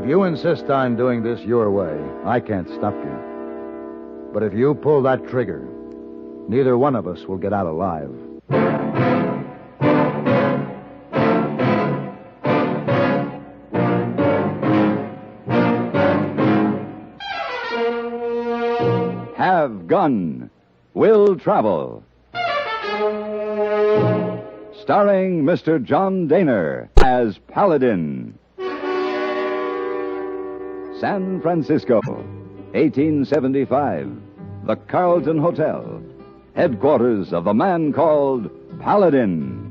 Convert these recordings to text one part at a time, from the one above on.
If you insist on doing this your way, I can't stop you. But if you pull that trigger, neither one of us will get out alive. Have Gun, Will Travel. Starring Mr. John Dehner as Paladin. San Francisco, 1875. The Carlton Hotel, headquarters of the man called Paladin.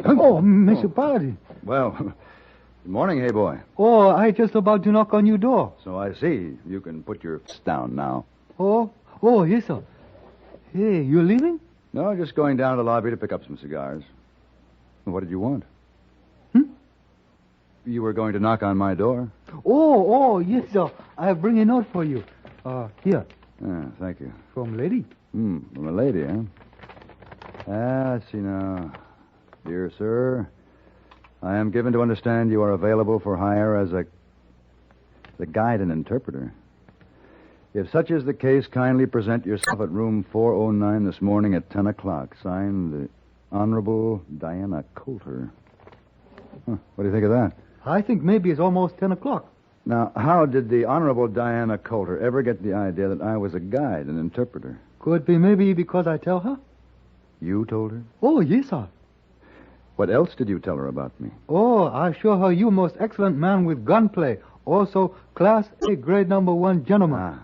Oh, Mr. Paladin. Well, good morning, hey boy. Oh, I just about to knock on your door. So I see. You can put your fists down now. Oh, yes, sir. Hey, you leaving? No, just going down to the lobby to pick up some cigars. What did you want? You were going to knock on my door? Oh, yes, sir. I bring a note for you. Here. Thank you. From lady. From a lady, huh? Let's see now. Dear sir, I am given to understand you are available for hire as a guide and interpreter. If such is the case, kindly present yourself at room 409 this morning at 10 o'clock. Signed, the Honorable Diana Coulter. What do you think of that? I think maybe it's almost 10 o'clock. Now, how did the Honorable Diana Coulter ever get the idea that I was a guide and interpreter? Could be maybe because I tell her. You told her? Oh, yes, sir. What else did you tell her about me? Oh, I show her you most excellent man with gunplay. Also, Class A, grade number 1 gentleman.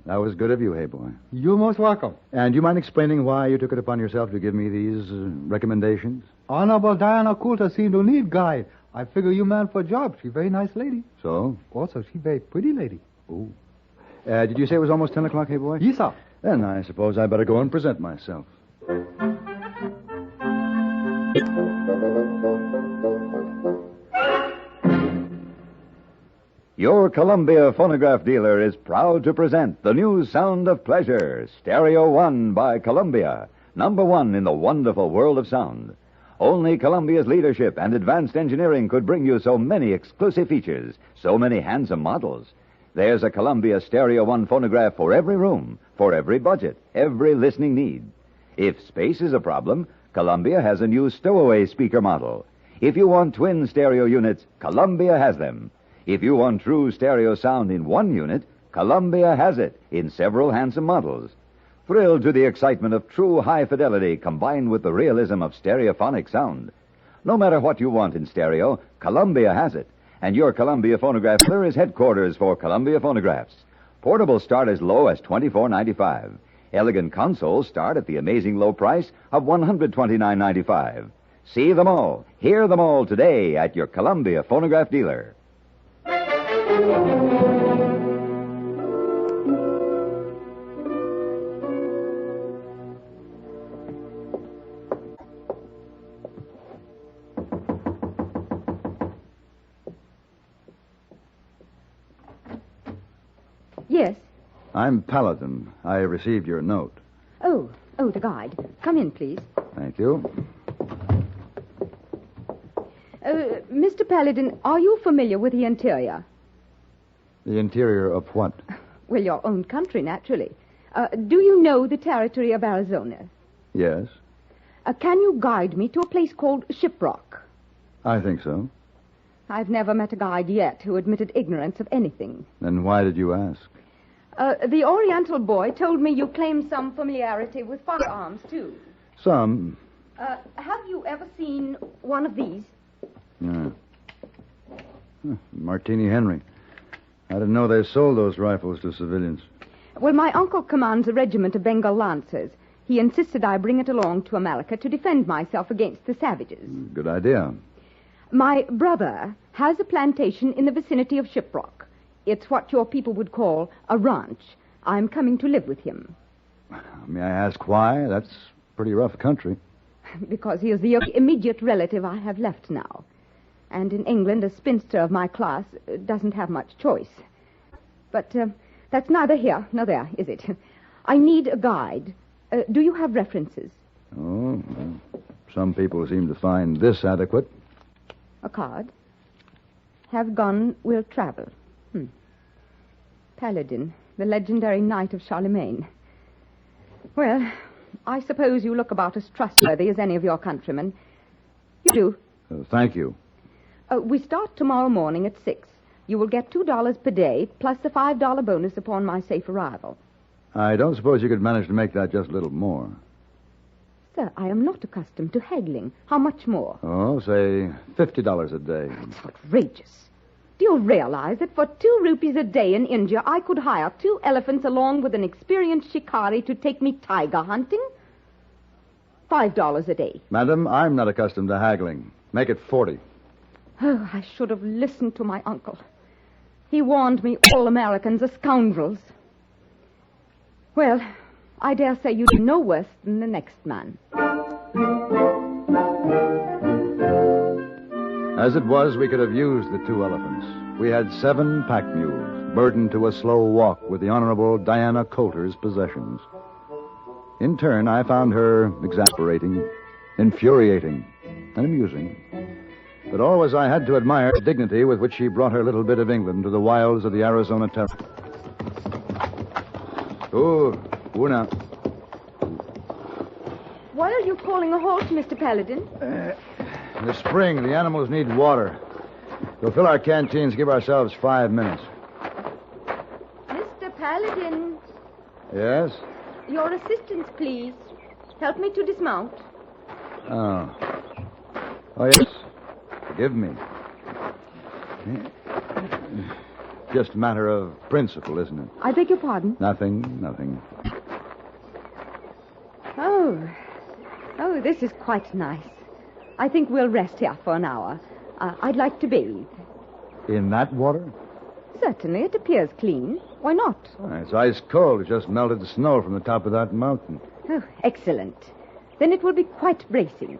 That was good of you, hey boy. You're most welcome. And do you mind explaining why you took it upon yourself to give me these recommendations? Honorable Diana Coulter seemed to need guide. I figure you man for a job. She very nice lady. So? Also, she very pretty lady. Oh. Did you say it was almost 10 o'clock, hey boy? Yes, sir. Then I suppose I better go and present myself. Your Columbia phonograph dealer is proud to present the new sound of pleasure, Stereo 1 by Columbia, #1 in the wonderful world of sound. Only Columbia's leadership and advanced engineering could bring you so many exclusive features, so many handsome models. There's a Columbia Stereo 1 phonograph for every room, for every budget, every listening need. If space is a problem, Columbia has a new stowaway speaker model. If you want twin stereo units, Columbia has them. If you want true stereo sound in one unit, Columbia has it in several handsome models. Thrilled to the excitement of true high fidelity combined with the realism of stereophonic sound. No matter what you want in stereo, Columbia has it. And your Columbia phonograph dealer is headquarters for Columbia phonographs. Portables start as low as $24.95. Elegant consoles start at the amazing low price of $129.95. See them all, hear them all today at your Columbia phonograph dealer. Yes. I'm Paladin. I received your note. Oh, the guide. Come in, please. Thank you. Mr. Paladin, are you familiar with the interior? The interior of what? Well, your own country, naturally. Do you know the territory of Arizona? Yes. Can you guide me to a place called Shiprock? I think so. I've never met a guide yet who admitted ignorance of anything. Then why did you ask? The Oriental boy told me you claim some familiarity with firearms, too. Some. Have you ever seen one of these? Martini Henry. I didn't know they sold those rifles to civilians. Well, my uncle commands a regiment of Bengal Lancers. He insisted I bring it along to America to defend myself against the savages. Good idea. My brother has a plantation in the vicinity of Shiprock. It's what your people would call a ranch. I'm coming to live with him. May I ask why? That's pretty rough country. Because he is the immediate relative I have left now. And in England, a spinster of my class doesn't have much choice. But that's neither here nor there, is it? I need a guide. Do you have references? Oh, Some people seem to find this adequate. A card. Have gone, will travel. Paladin, the legendary knight of Charlemagne. Well, I suppose you look about as trustworthy as any of your countrymen. You do. Thank you. We start tomorrow morning at 6. You will get $2 per day, plus the $5 bonus upon my safe arrival. I don't suppose you could manage to make that just a little more. Sir, I am not accustomed to haggling. How much more? Oh, say $50 a day. It's outrageous. Do you realize that for 2 rupees a day in India, I could hire 2 elephants along with an experienced shikari to take me tiger hunting? $5 a day. Madam, I'm not accustomed to haggling. Make it 40. Oh, I should have listened to my uncle. He warned me all Americans are scoundrels. Well, I dare say you do no worse than the next man. As it was, we could have used the 2 elephants. We had 7 pack mules, burdened to a slow walk with the Honorable Diana Coulter's possessions. In turn, I found her exasperating, infuriating, and amusing. But always I had to admire the dignity with which she brought her little bit of England to the wilds of the Arizona Territory. Oh, now. Why are you calling a halt, Mr. Paladin? In the spring, the animals need water. We'll fill our canteens, give ourselves 5 minutes. Mr. Paladin, Yes? your assistance, please. Help me to dismount. Oh, yes. Forgive me. Just a matter of principle, isn't it? I beg your pardon? Nothing. Oh, this is quite nice. I think we'll rest here for an hour. I'd like to bathe. In that water? Certainly, it appears clean. Why not? Oh, it's ice cold. It just melted the snow from the top of that mountain. Oh, excellent. Then it will be quite bracing.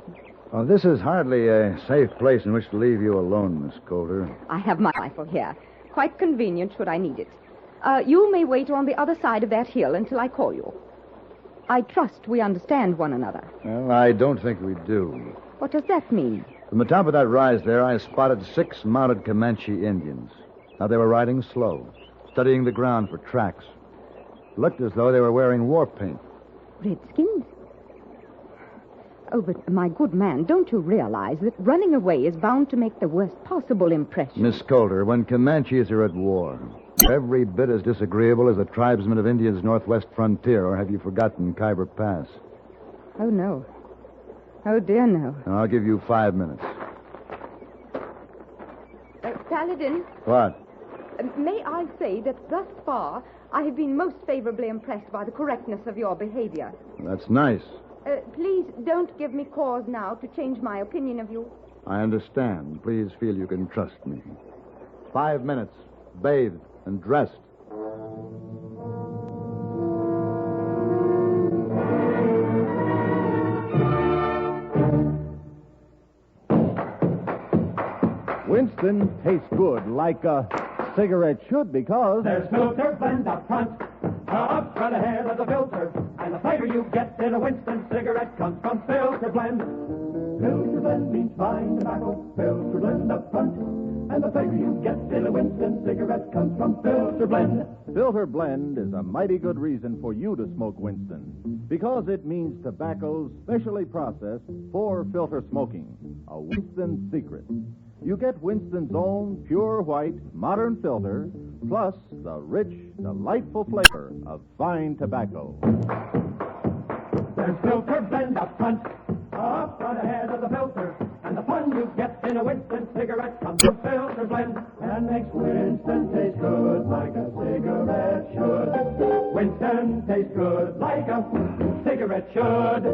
Oh, this is hardly a safe place in which to leave you alone, Miss Coulter. I have my rifle here. Quite convenient should I need it. You may wait on the other side of that hill until I call you. I trust we understand one another. Well, I don't think we do. What does that mean? From the top of that rise there, I spotted 6 mounted Comanche Indians. Now, they were riding slow, studying the ground for tracks. Looked as though they were wearing war paint. Redskins? Oh, but my good man, don't you realize that running away is bound to make the worst possible impression? Miss Coulter, when Comanches are at war, they're every bit as disagreeable as the tribesmen of India's northwest frontier, or have you forgotten Khyber Pass? Oh, no. Oh, dear, no. And I'll give you 5 minutes. Paladin, What? may I say that thus far I have been most favorably impressed by the correctness of your behavior. That's nice. Please don't give me cause now to change my opinion of you. I understand. Please feel you can trust me. 5 minutes, bathed and dressed. Winston tastes good like a cigarette should because... There's filter blend up front ahead of the filter. And the flavor you get in a Winston cigarette comes from filter blend. Filter blend means fine tobacco. Filter blend up front. And the flavor you get in a Winston cigarette comes from filter blend. Filter blend is a mighty good reason for you to smoke Winston because it means tobacco specially processed for filter smoking. A Winston secret. You get Winston's own pure white modern filter, plus the rich, delightful flavor of fine tobacco. There's filter blend up front ahead of the filter. And the fun you get in a Winston cigarette comes from filter blend. And makes Winston taste good like a cigarette should. Winston tastes good like a cigarette should.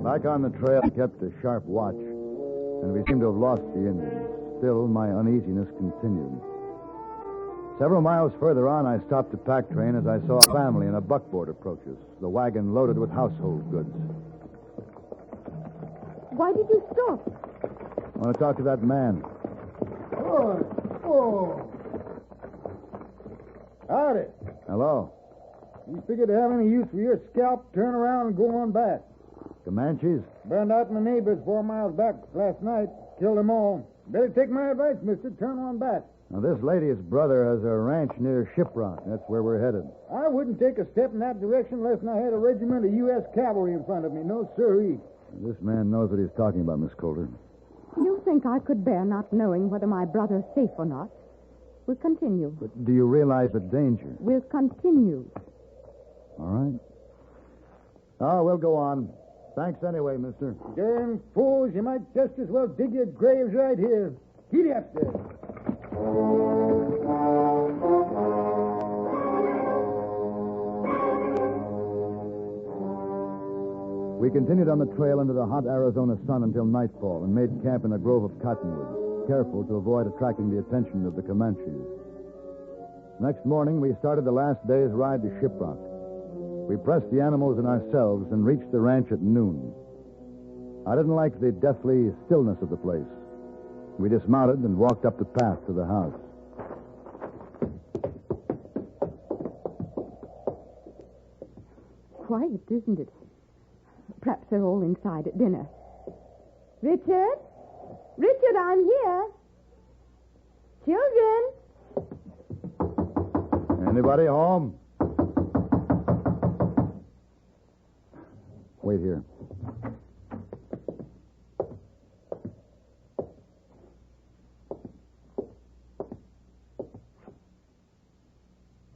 Back on the trail, I kept a sharp watch, and we seemed to have lost the Indians. Still, my uneasiness continued. Several miles further on, I stopped the pack train as I saw a family in a buckboard approach us, the wagon loaded with household goods. Why did you stop? I want to talk to that man. Howdy. Hello. You figure to have any use for your scalp, turn around and go on back. Comanches? Burned out my neighbors 4 miles back last night. Killed them all. Better take my advice, mister. Turn on back. Now, this lady's brother has a ranch near Shiprock. That's where we're headed. I wouldn't take a step in that direction unless I had a regiment of U.S. cavalry in front of me. No, sirree. This man knows what he's talking about, Miss Coulter. You think I could bear not knowing whether my brother's safe or not? We'll continue. But do you realize the danger? We'll continue. All right. Oh, we'll go on. Thanks anyway, mister. Darn fools, you might just as well dig your graves right here. Get up there. We continued on the trail into the hot Arizona sun until nightfall and made camp in a grove of cottonwoods, careful to avoid attracting the attention of the Comanches. Next morning, we started the last day's ride to Shiprock. We pressed the animals and ourselves and reached the ranch at noon. I didn't like the deathly stillness of the place. We dismounted and walked up the path to the house. Quiet, isn't it? Perhaps they're all inside at dinner. Richard? Richard, I'm here. Children? Anybody home? Wait here.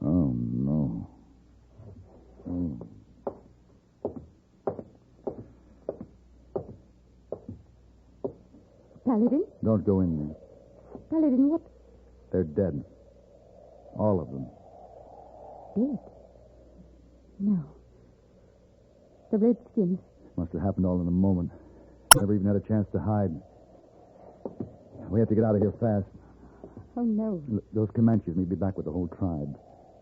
Oh, no. Oh. Paladin? Don't go in there. Paladin, what? They're dead. All of them. Dead? No. The Redskins. Must have happened all in a moment. Never even had a chance to hide. We have to get out of here fast. Oh, no. Those Comanches may be back with the whole tribe.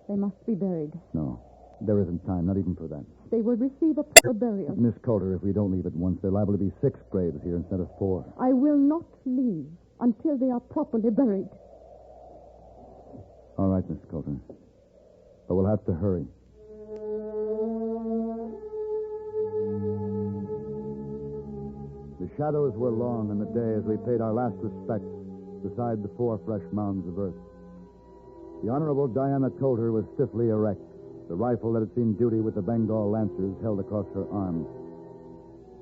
They must be buried. No, there isn't time, not even for that. They will receive a proper burial. Miss Coulter, if we don't leave at once, there are liable to be 6 graves here instead of 4. I will not leave until they are properly buried. All right, Miss Coulter. But we'll have to hurry. The shadows were long in the day as we paid our last respects beside the 4 fresh mounds of earth. The Honorable Diana Coulter was stiffly erect, the rifle that had seen duty with the Bengal Lancers held across her arm.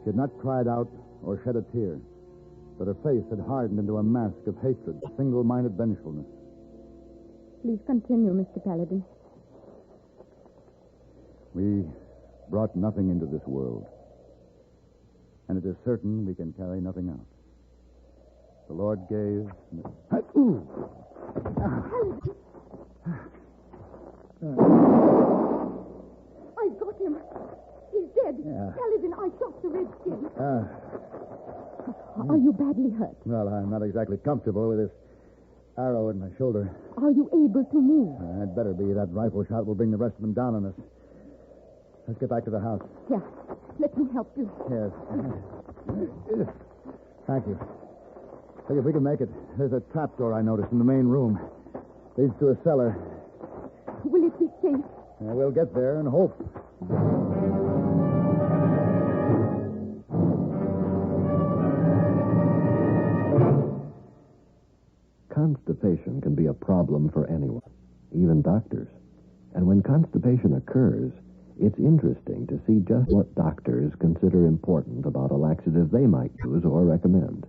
She had not cried out or shed a tear, but her face had hardened into a mask of hatred, single-minded vengefulness. Please continue, Mr. Paladin. We brought nothing into this world, and it is certain we can carry nothing out. The Lord gave... Ooh! I got him. He's dead. Yeah. Paladin, I shot the Redskin. Are you badly hurt? Well, I'm not exactly comfortable with this arrow in my shoulder. Are you able to move? I'd better be. That rifle shot will bring the rest of them down on us. Let's get back to the house. Here, let me help you. Yes. Thank you. Hey, if we can make it, there's a trapdoor I noticed in the main room. Leads to a cellar. Will it be safe? We'll get there and hope. Constipation can be a problem for anyone, even doctors. And when constipation occurs, it's interesting to see just what doctors consider important about a laxative they might use or recommend.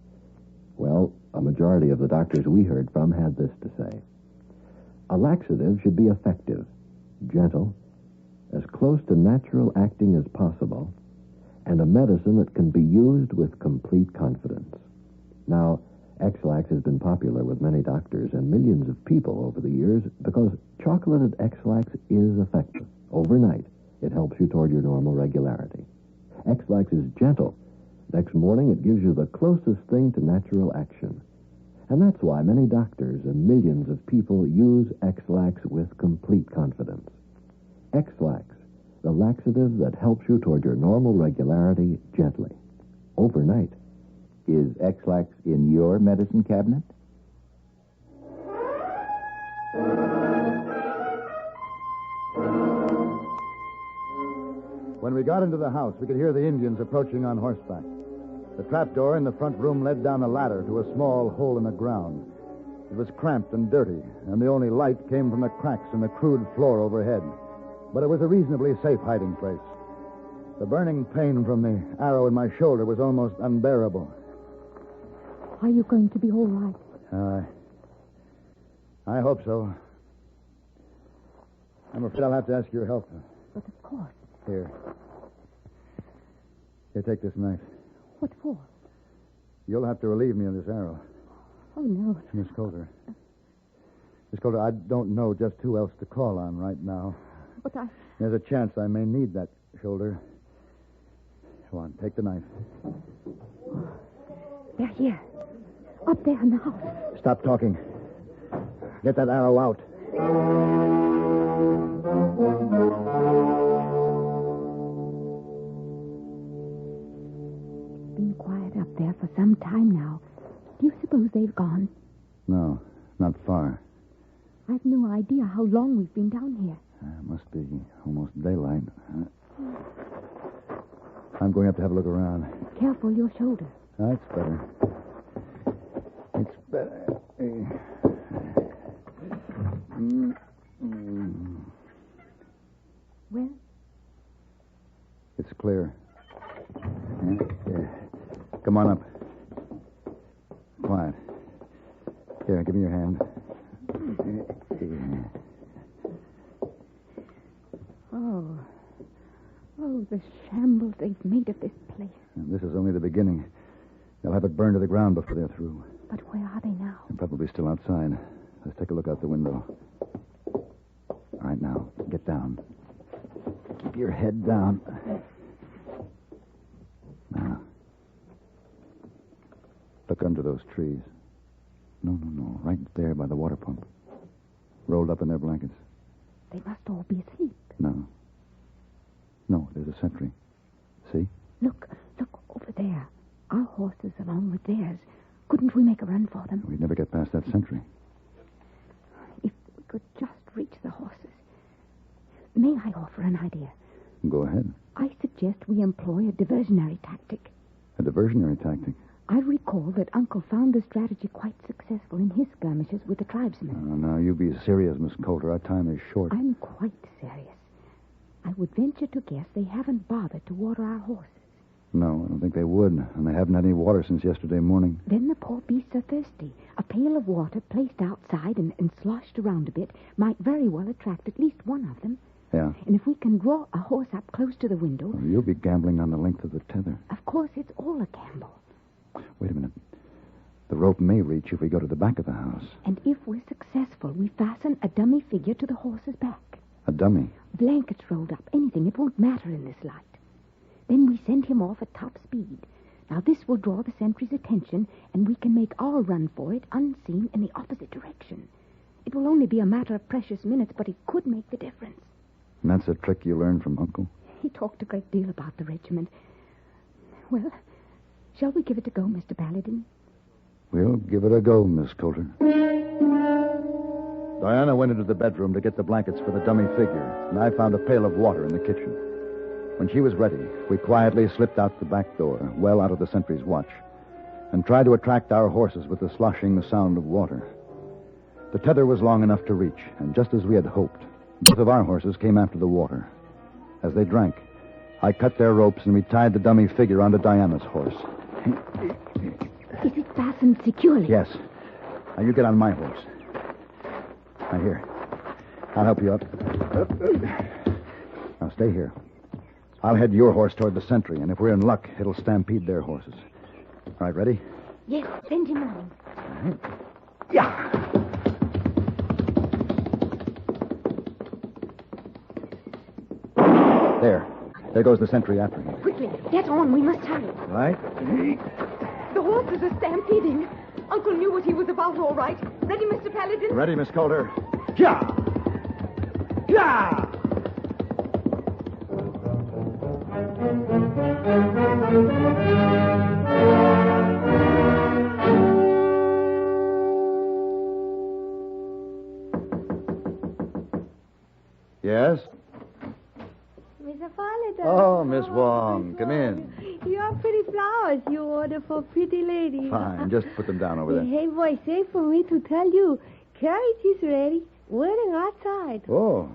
Well, a majority of the doctors we heard from had this to say. A laxative should be effective, gentle, as close to natural acting as possible, and a medicine that can be used with complete confidence. Now, X-Lax has been popular with many doctors and millions of people over the years because chocolated X-Lax is effective. Overnight, it helps you toward your normal regularity. X-Lax is gentle. Next morning, it gives you the closest thing to natural action. And that's why many doctors and millions of people use X-Lax with complete confidence. X-Lax, the laxative that helps you toward your normal regularity gently, overnight. Is X-Lax in your medicine cabinet? When we got into the house, we could hear the Indians approaching on horseback. The trapdoor in the front room led down a ladder to a small hole in the ground. It was cramped and dirty, and the only light came from the cracks in the crude floor overhead. But it was a reasonably safe hiding place. The burning pain from the arrow in my shoulder was almost unbearable. Are you going to be all right? I hope so. I'm afraid I'll have to ask your help. But of course. Here, take this knife. What for? You'll have to relieve me of this arrow. Oh, no. Miss Coulter. Miss Coulter, I don't know just who else to call on right now. But There's a chance I may need that shoulder. Go on, take the knife. They're here. Up there in the house. Stop talking. Get that arrow out. It's been quiet up there for some time now. Do you suppose they've gone? No, not far. I've no idea how long we've been down here. It must be almost daylight. I'm going up to have a look around. Careful your shoulder. That's better. It's better. Well? It's clear. Come on up. Quiet. Here, give me your hand. Oh, the shambles they've made of this place. And this is only the beginning. They'll have it burned to the ground before they're through. But where are they now? They're probably still outside. Let's take a look out the window. All right, now, get down. Keep your head down. Now, look under those trees. No. Right there by the water pump. Rolled up in their blankets. They must all be asleep. No, there's a sentry. See? Look over there. Our horses along with theirs. Couldn't we make a run for them? We'd never get past that sentry. If we could just reach the horses. May I offer an idea? Go ahead. I suggest we employ a diversionary tactic. A diversionary tactic? I recall that Uncle found the strategy quite successful in his skirmishes with the tribesmen. Now, you be serious, Miss Coulter. Our time is short. I'm quite serious. I would venture to guess they haven't bothered to water our horses. No, I don't think they would. And they haven't had any water since yesterday morning. Then the poor beasts are thirsty. A pail of water placed outside and sloshed around a bit might very well attract at least one of them. Yeah. And if we can draw a horse up close to the window... Well, you'll be gambling on the length of the tether. Of course, it's all a gamble. Wait a minute. The rope may reach if we go to the back of the house. And if we're successful, we fasten a dummy figure to the horse's back. A dummy? Blankets rolled up, anything. It won't matter in this light. Then we send him off at top speed. Now, this will draw the sentry's attention, and we can make our run for it unseen in the opposite direction. It will only be a matter of precious minutes, but it could make the difference. And that's a trick you learned from Uncle? He talked a great deal about the regiment. Well, shall we give it a go, Mr. Paladin? We'll give it a go, Miss Coulter. Diana went into the bedroom to get the blankets for the dummy figure, and I found a pail of water in the kitchen. When she was ready, we quietly slipped out the back door, well out of the sentry's watch, and tried to attract our horses with the sloshing sound of water. The tether was long enough to reach, and just as we had hoped, both of our horses came after the water. As they drank, I cut their ropes, and we tied the dummy figure onto Diana's horse. Is it fastened securely? Yes. Now, you get on my horse. Now, here. I'll help you up. Now, stay here. I'll head your horse toward the sentry, and if we're in luck, it'll stampede their horses. All right, ready? Yes, send him on. All right. Yeah. There goes the sentry after him. Quickly, get on. We must hurry. Right? The horses are stampeding. Uncle knew what he was about, all right. Ready, Mr. Paladin? Ready, Miss Coulter. Yeah! Yeah! Yes? With a Paladin. Oh, Miss Wong, come in. Your pretty flowers you order for pretty lady. Fine, just put them down over there. Hey, boy, say for me to tell you, carriage is ready. Waiting outside. Oh,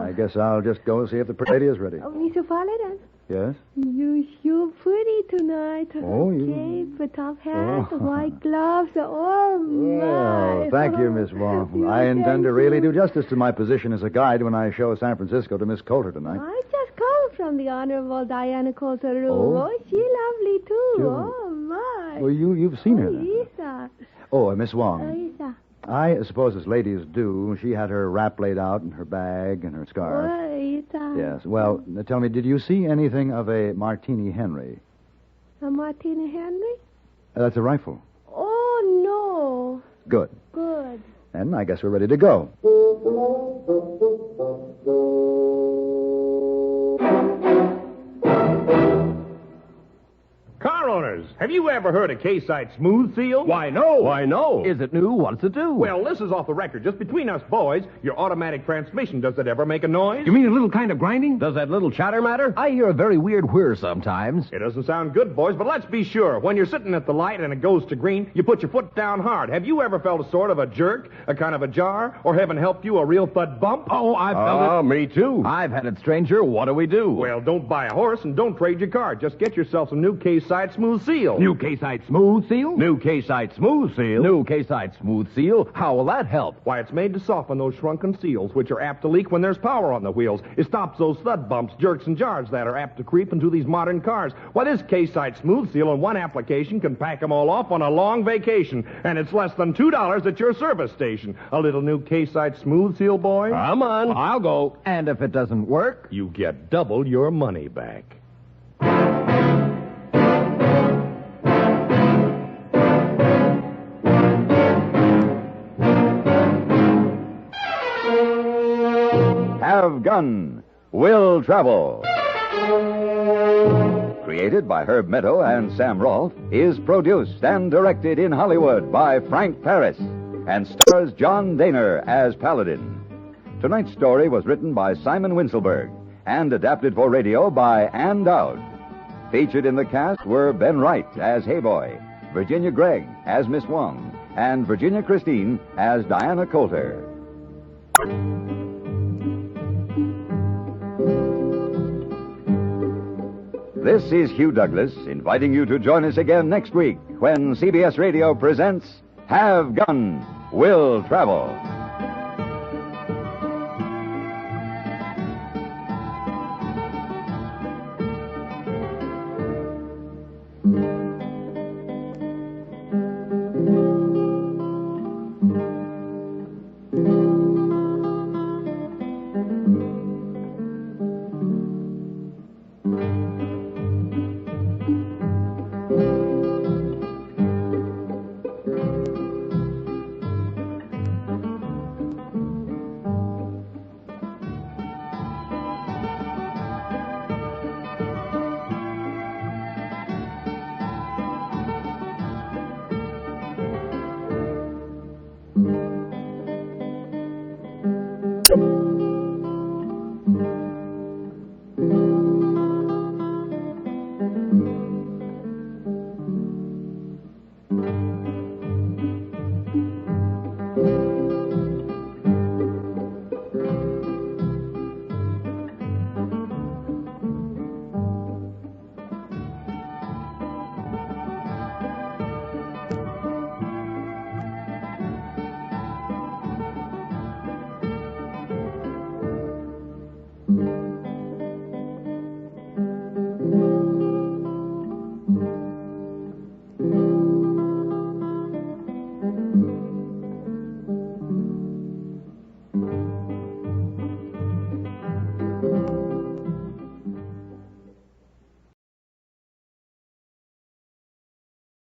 I guess I'll just go see if the pretty lady is ready. Oh, Mr. Paladin. Yes? You sure pretty tonight. Oh, you... Cape, a top hat, white gloves. Oh, my. Well, thank you, Miss Wong. I intend to really do justice to my position as a guide when I show San Francisco to Miss Coulter tonight. I just come from the Honorable Diana Coulter room. Oh? Oh, she lovely, too. Sure. Oh, my. Well, you've seen her then. Yes, sir. Oh, Miss Wong. Yes, sir. I suppose as ladies do, she had her wrap laid out and her bag and her scarf. Oh, yes, sir. Yes. Well, tell me, did you see anything of a Martini Henry? A Martina Henry? That's a rifle. Oh, no. Good. Good. And I guess we're ready to go. Car owners, have you ever heard of K-Site Smooth Seal? Why, no. Why, no. Is it new? What's it do? Well, this is off the record. Just between us boys, your automatic transmission, does it ever make a noise? You mean a little kind of grinding? Does that little chatter matter? I hear a very weird whir sometimes. It doesn't sound good, boys, but let's be sure. When you're sitting at the light and it goes to green, you put your foot down hard. Have you ever felt a sort of a jerk, a kind of a jar, or heaven help you, a real thud bump? Oh, I've felt it. Me too. I've had it, stranger. What do we do? Well, don't buy a horse and don't trade your car. Just get yourself some new K-Site Smooth Seal. New K-Site Smooth Seal? New K-Site Smooth Seal. New K-Site Smooth Seal? How will that help? Why, it's made to soften those shrunken seals, which are apt to leak when there's power on the wheels. It stops those thud bumps, jerks, and jars that are apt to creep into these modern cars. Why, this K-Site Smooth Seal in one application can pack them all off on a long vacation, and it's less than $2 at your service station. A little new K-Site Smooth Seal, boy? Come on. I'll go. And if it doesn't work? You get double your money back. Have Gun, Will Travel. Created by Herb Meadow and Sam Rolfe, is produced and directed in Hollywood by Frank Paris and stars John Dehner as Paladin. Tonight's story was written by Simon Winselberg and adapted for radio by Ann Dowd. Featured in the cast were Ben Wright as Hayboy, Virginia Gregg as Miss Wong, and Virginia Christine as Diana Coulter. This is Hugh Douglas inviting you to join us again next week when CBS Radio presents Have Gun, Will Travel.